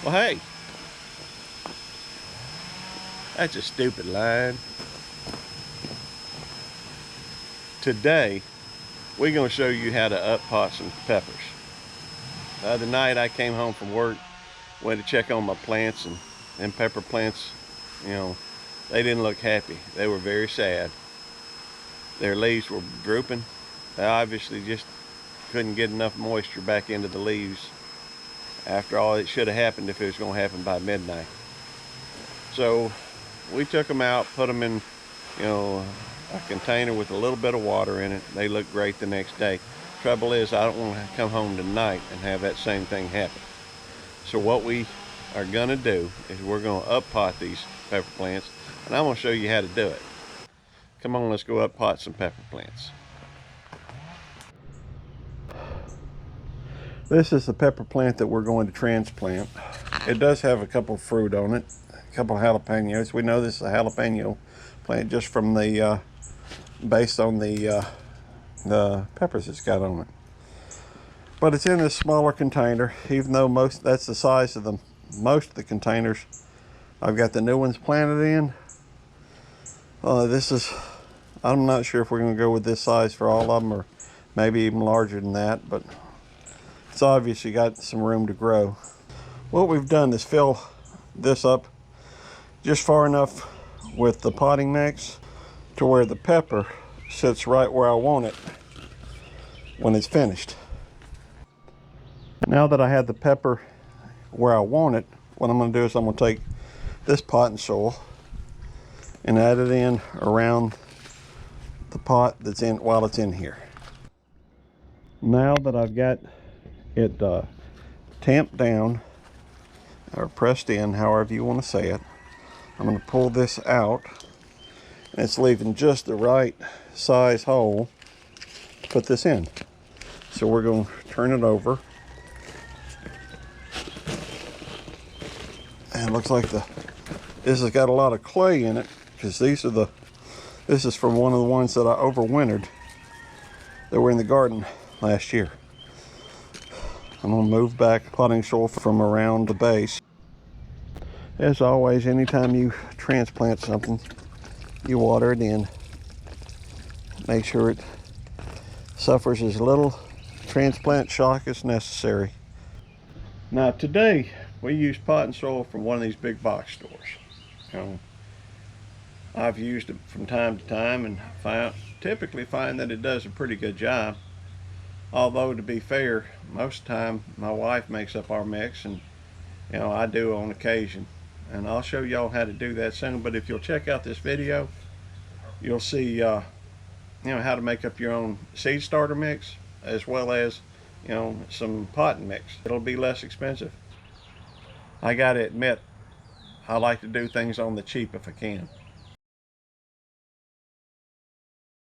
Well, hey, that's a stupid line. Today, we're going to show you how to up pot some peppers. The other night I came home from work, went to check on my plants, and them pepper plants, you know, they didn't look happy. They were very sad. Their leaves were drooping. They obviously just couldn't get enough moisture back into the leaves. After all, it should have happened if it was going to happen by midnight. So we took them out, put them in, a container with a little bit of water in it. They looked great the next day. Trouble is, I don't want to come home tonight and have that same thing happen. So what we are going to do is we're going to up pot these pepper plants, and I'm going to show you how to do it. Come on, let's go up pot some pepper plants. This is the pepper plant that we're going to transplant. It does have a couple of fruit on it, a couple of jalapenos. We know this is a jalapeno plant just from the, based on the peppers it's got on it. But it's in this smaller container, even though that's the size of most of the containers I've got the new ones planted in. I'm not sure if we're going to go with this size for all of them, or maybe even larger than that, but it's obviously got some room to grow. What we've done is fill this up just far enough with the potting mix to where the pepper sits right where I want it when it's finished. Now that I have the pepper where I want it, what I'm going to do is I'm going to take this potting soil and add it in around the pot that's in while it's in here. Now that I've got it tamped down or pressed in, however you want to say it, I'm going to pull this out, and it's leaving just the right size hole to put this in. So we're going to turn it over, and it looks like this has got a lot of clay in it, because this is from one of the ones that I overwintered that were in the garden last year. I'm going to move back potting soil from around the base. As always, anytime you transplant something, you water it in. Make sure it suffers as little transplant shock as necessary. Now today, we use potting soil from one of these big box stores. I've used it from time to time and typically find that it does a pretty good job. Although, to be fair, most of the time my wife makes up our mix, and I do on occasion. And I'll show y'all how to do that soon. But if you'll check out this video, you'll see how to make up your own seed starter mix, as well as some potting mix. It'll be less expensive. I gotta admit, I like to do things on the cheap if I can.